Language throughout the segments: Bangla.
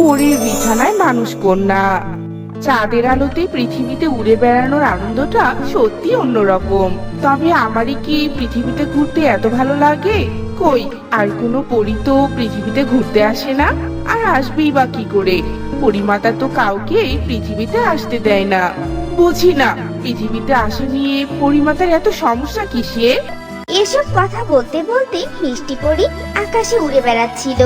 পরীর বিছানায় মানুষ কন্যা। চাঁদের আলোতে পৃথিবীতে উড়ে বেড়ানোর আনন্দটা সত্যি অন্যরকম। তবে আমারই কি পৃথিবীতে ঘুরতে এত ভালো লাগে? কই, আর কোনো পরী তো পৃথিবীতে ঘুরতে আসে না, আর আসবেই বা কি করে? পরিমাতা তো কাউকে পৃথিবীতে আসতে দেয় না। বুঝি না, পৃথিবীতে আসা নিয়ে পরিমাতার এত সমস্যা কিসের? এসব কথা বলতে বলতে মিষ্টি পরী আকাশে উড়ে বেড়াচ্ছিল।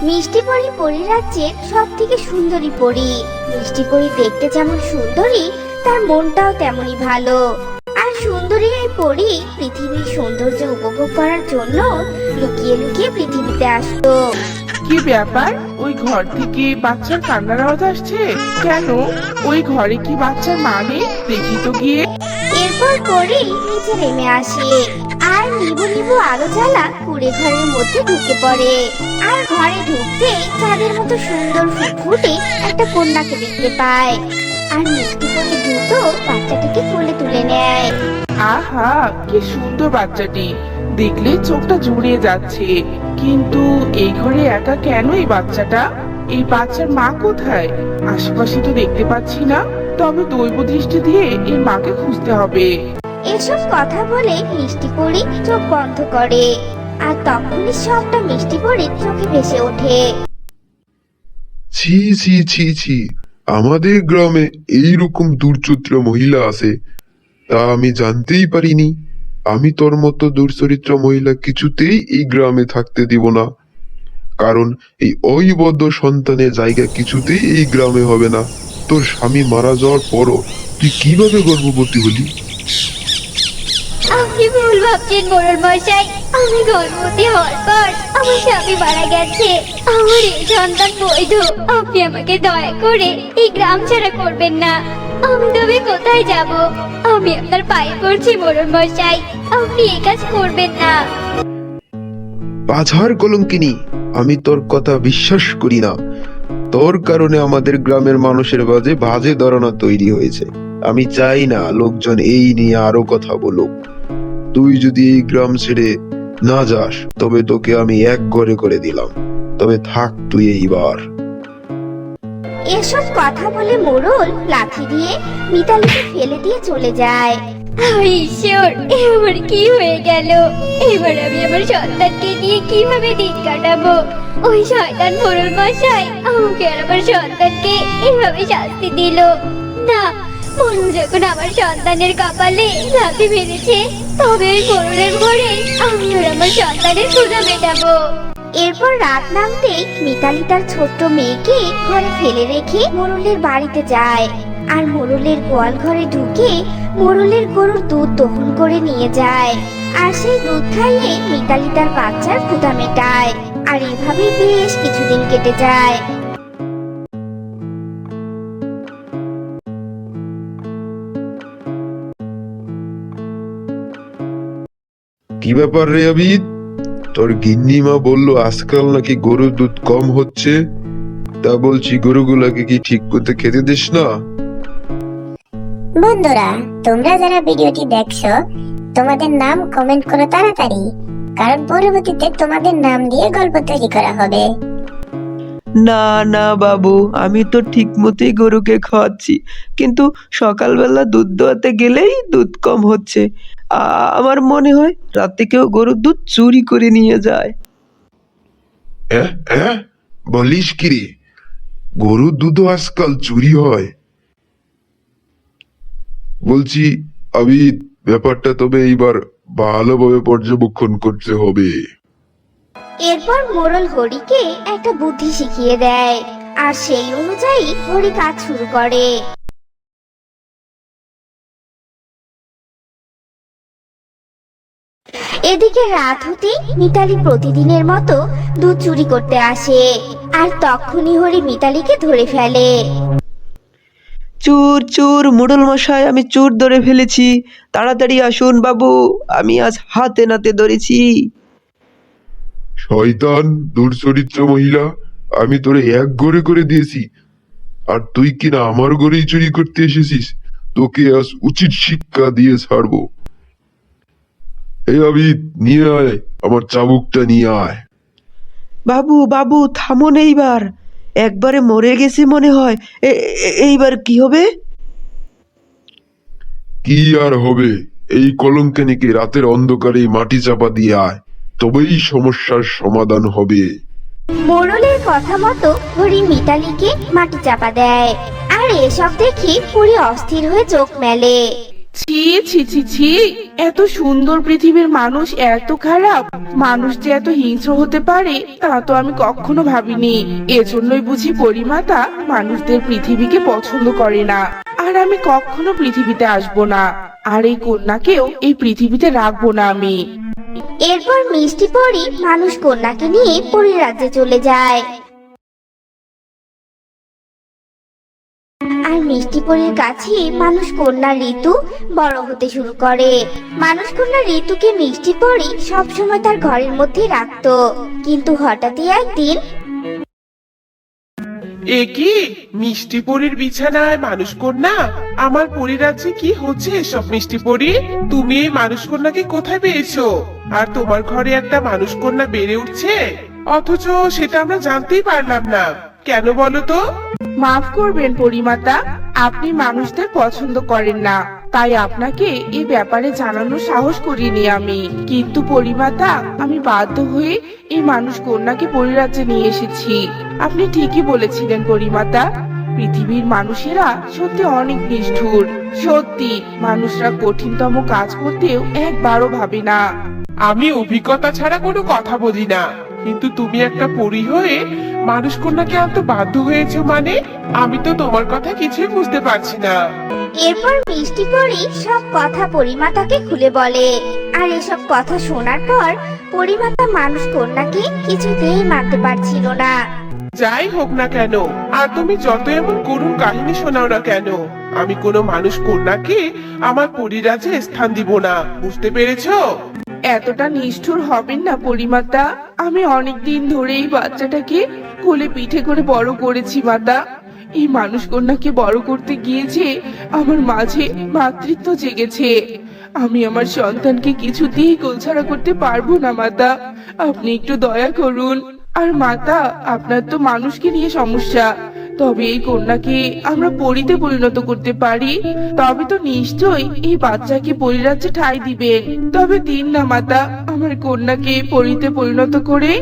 মিষ্টি পরী পরীরাজ্যের সব থেকে সুন্দরী পরী। মিষ্টি পরী দেখতে যেমন সুন্দরী, তার মনটাও তেমনই ভালো। আর সুন্দরী এই পরী পৃথিবীর সৌন্দর্য উপভোগ করার জন্য লুকিয়ে লুকিয়ে পৃথিবীতে আসতো। কি ব্যাপার? ওই ঘর থেকে বাচ্চার কান্নার আওয়াজ আসছে কেন? ওই ঘরে কি বাচ্চার মা নেই? দেখি তো গিয়ে। এরপর পরী নিচে নেমে আসে, আর নিবু নিবু আলো জ্বালা কুড়ে ঘরের মধ্যে ঢুকে পড়ে। আর ঘরে ঢুকতেই চাঁদের মতো সুন্দর ফুটফুটে একটা কন্যাকে দেখতে পায়। আর মিষ্টি পরী দ্রুত বাচ্চাটাকে কোলে তুলে নেয়। আহা, কি সুন্দর বাচ্চাটি! দেখলে চোখটা জুড়িয়ে যাচ্ছে। কিন্তু এই ঘরে একা কেন এই বাচ্চাটা? এই বাচ্চার মা কোথায়? আশেপাশে তো দেখতে পাচ্ছি না। তবে দৈব দৃষ্টি দিয়ে এর মাকে খুঁজতে হবে। এসব কথা বলে মিষ্টি পরী চোখ বন্ধ করে। আর তখনই সবটা মিষ্টি পরীর চোখে ভেসে ওঠে। ছি ছি ছি ছি, আমাদের গ্রামে এইরকম দুর্চরিত্র মহিলা আছে তা আমি জানতেই পারিনি। আমি তোর মতো দুর্চরিত্র মহিলা কিছুতেই এই গ্রামে থাকতে দিব না, কারণ এই অবিবদ্ধ সন্তানের জায়গা কিছুতেই এই গ্রামে হবে না। তোর স্বামী মারা যাওয়ার পরও তুই কিভাবে গর্ভবতী হলি? আপনি ভুল ভাবছেন মোড়ল মশাই। আমি গর্ভবতী হওয়ার পর আমার স্বামী মারা গেছে। আমার এই সন্তান বৈধ। আপনি আমাকে দয়া করে এই গ্রাম ছাড়া করবেন না। আমি তবে কোথায় যাব? আমি আপনার পায়ে পড়ছি মোড়ল মশাই, আপনি এই কাজ করবেন না। বাছার কলঙ্কিনী, আমি তোর কথা বিশ্বাস করি না। তোর কারণে আমাদের গ্রামের মানুষের মাঝে বাজে ধারণা তৈরি হয়েছে। আমি চাই না লোকজন এই নিয়ে আরো কথা বলুক। তুই যদি এই গ্রাম ছেড়ে না যাস তবে তোকে আমি এক ঘরে করে দিলাম। তবে থাক তুই এইবার। এসব কথা বলে মোড়ল লাঠি দিয়ে মিতালিকে ফেলে দিয়ে চলে যায়। ঈশ্বর, এবার কি হয়ে গেল? এবার আমি আমার সন্তানকে নিয়ে কিভাবে দিন কাটাবো? ওই শয়তান মোড়ল মশাই আমাকে আর আমার সন্তানকে এভাবে শাস্তি দিল। না, মোড়ল যখন আমার সন্তানের কপালে লাথি মেরেছে, তবে ওই মোড়লের ঘরে আমি আর আমার সন্তানের ক্ষুধা মেটাবো। এরপর রাত নামতেই মিতালি তার ছোট্ট মেয়েকে ঘরে ফেলে রেখে মোড়লের বাড়িতে যায়। আর মোড়লের গোয়াল ঘরে ঢুকে মোড়লের গরুর দুধ দহন করে নিয়ে যায়। আর সেই দুধ খাইয়ে মিতালি তার বাচ্চার ক্ষুধা মেটায়। আর এভাবেই বেশ কিছুদিন কেটে যায়। কি ব্যাপার রে আবিদ? তোর গিন্নিমা বললো আজকাল নাকি গরুর দুধ কম হচ্ছে। তা বলছি, গরুগুলাকে কি ঠিক করতে খেতে দিস না? বন্ধুরা, তোমরা যারা ভিডিওটি দেখছো, তোমাদের নাম কমেন্ট করো তাড়াতাড়ি, কারণ পরবর্তীতে তোমাদের নাম দিয়ে গল্প তৈরি করা হবে। না না বাবু, আমি তো ঠিক মতোই গরুকে খাওয়াচ্ছি, কিন্তু সকালবেলা দুধ দোয়াতে গেলেই দুধ কম হচ্ছে। আমার মনে হয় রাতে কেউ গরুর দুধ চুরি করে নিয়ে যায়। বলিস কি রে? গরুর দুধও আজকাল চুরি হয়? বলছি আবিদ, ব্যাপারটা তবে এইবার ভালোভাবে পর্যবেক্ষণ করতে হবে। এরপর মোড়ল হরিকে একটা বুদ্ধি শিখিয়ে দেয়। আর সেই অনুযায়ী হরি কাজ শুরু করে। এদিকে রাত হতেই মিতালি প্রতিদিনের মতো দুধ চুরি করতে আসে। আর তখনই হরি মিতালিকে ধরে ফেলে। চোর চোর, মোড়ল মশাই, আমি চোর ধরে ফেলেছি, তাড়াতাড়ি আসুন বাবু, আমি আজ হাতে নাতে ধরেছি। শয়তান দুর্চরিত্র মহিলা, আমি তোরে এক ঘরে করে দিয়েছি, আর তুই কিনা আমার ঘরেই চুরি করতে এসেছিস। তোকে আজ উচিত শিক্ষা দিয়ে ছাড়বো। এই আবিদ, নিয়ে আয় আমার চাবুকটা, নিয়ে আয়। বাবু বাবু, থামুন এইবার। একবারে মরে গেছে মনে হয়। এইবার কি হবে? কি আর হবে, এই কলঙ্কিনীকে রাতের অন্ধকারে মাটি চাপা দিয়ে আয়, তবেই সমস্যার সমাধান হবে। মোড়লের কথা মতো হরি মিতালিকে মাটি চাপা দেয়। আর এসব দেখে পরি অস্থির হয়ে চোখ মেলে। ছি ছি ছি ছি, এত সুন্দর পৃথিবীর মানুষ এত খারাপ, মানুষ যে এত হিংস্র হতে পারে তা তো আমি কখনো ভাবিনি। এজন্যই বুঝি পরিমাতা মানুষদের পৃথিবীকে পছন্দ করে না, আর আমি কখনো পৃথিবীতে আসবো না, আর এই কন্যাকেও এই পৃথিবীতে রাখবো না আমি। এরপর মিষ্টি পরি মানুষ কন্যাকে নিয়ে পরীর রাজ্যে চলে যায়। আর মিষ্টি পরীর কাছে মানুষ কন্যা ঋতু বড় হতে শুরু করে। মানুষ কন্যা ঋতুকে মিষ্টি পরি সবসময় তার ঘরের মধ্যে রাখতো, কিন্তু হঠাৎই একদিন এ কি মিষ্টি পরীর বিছানায় মানুষ কন্যা? আমার পরিরাজ্যে কি হচ্ছে এসব? মিষ্টি পরী, তুমি এই মানুষ কন্যাকে কোথায় পেয়েছো? আর তোমার ঘরে একটা মানুষ কন্যা বেড়ে উঠছে, অথচ সেটা আমরা জানতেই পারলাম না কেন, বলো তো? মাফ করবেন পরিমাতা, আপনি মানুষদের পছন্দ করেন না, তাই আপনাকে এই ব্যাপারে জানানোর সাহস করিনি আমি। কিন্তু পরিমাতা, আমি বাধ্য হয়ে এই মানুষ কন্যাকে পরিরাজ্যে নিয়ে এসেছি। আপনি ঠিকই বলেছিলেন পরিমাতা, পৃথিবীর মানুষেরা সত্যি অনেক নিষ্ঠুর। সত্যি মানুষরা কঠিনতম কাজ করতেও একবারও ভাবে না। আমি অভিজ্ঞতা ছাড়া কোনো কথা বলি না, কিন্তু তুমি একটা পরী হয়ে মানুষ কন্যাকে আনতে বাধ্য হয়েছো মানে? আমি তো তোমার কথা কিছুই বুঝতে পারছি না। এরপর মিষ্টি পরি সব কথা পরিমাতাকে খুলে বলে। আর এসব কথা শোনার পর পরিমাতা মানুষ কন্যাকে কিছুতেই মানতে পারছিল না। যাই হোক না কেন, আর তুমি যত এমন করুণ কাহিনী শোনাও না কেন, আমি কোনো মানুষ কন্যাকে আমার পরিরাজ্যে স্থান দিব না, বুঝতে পেরেছো? এতটা নিষ্ঠুর হবেন না পরিমাতা, আমি অনেক দিন ধরে এই বাচ্চাটাকে কোলে পিঠে করে বড় করেছি মাতা। এই মানুষ কন্যাকে বড় করতে গিয়েছে আমার মাঝে মাতৃত্ব জেগেছে। আমি আমার সন্তানকে কিছুতেই গোলছাড়া করতে পারবো না মাতা, আপনি একটু দয়া করুন। আর মাতা, আপনার তো মানুষকে নিয়ে সমস্যা, তবে এই কন্যাকে আমরা পরীতে পরিণত করতে পারি, তবে তো নিশ্চয়ই এই বাচ্চাকে পরিরাজ্যে ঠাঁই দিবেন। তবে দিন না মাতা, আমার কন্যাকে পরীতে পরিণত করে।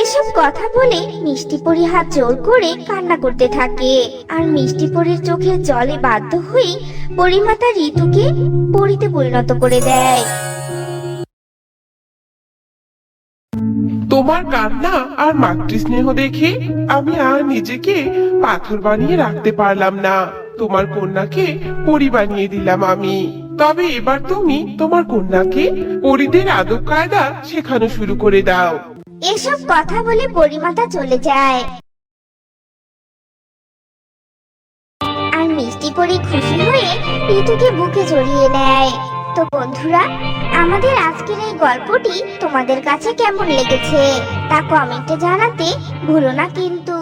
এসব কথা বলে মিষ্টি পরি হাত জোর করে কান্না করতে থাকে। আর মিষ্টি পরির চোখের জলে বাধ্য হয়ে পরিমাতা ঋতুকে পরীতে পরিণত করে দেয়। তোমার কান্না আর মাতৃস্নেহ দেখে আমি আর নিজেকে পাথর বানিয়ে রাখতে পারলাম না, তোমার কন্যাকে পরী বানিয়ে দিলাম আমি। তবে এবার তুমি তোমার কন্যাকে পরীদের আদব কায়দা শেখানো শুরু করে দাও। এসব কথা বলে পরিমাতা চলে যায়। আর মিষ্টি পরি খুশি হয়ে ঋতুকে বুকে জড়িয়ে নেয়। তো বন্ধুরা, আমাদের আজকের এই গল্পটি তোমাদের কাছে কেমন লেগেছে তা কমেন্টে জানাতে ভুলো না কিন্তু।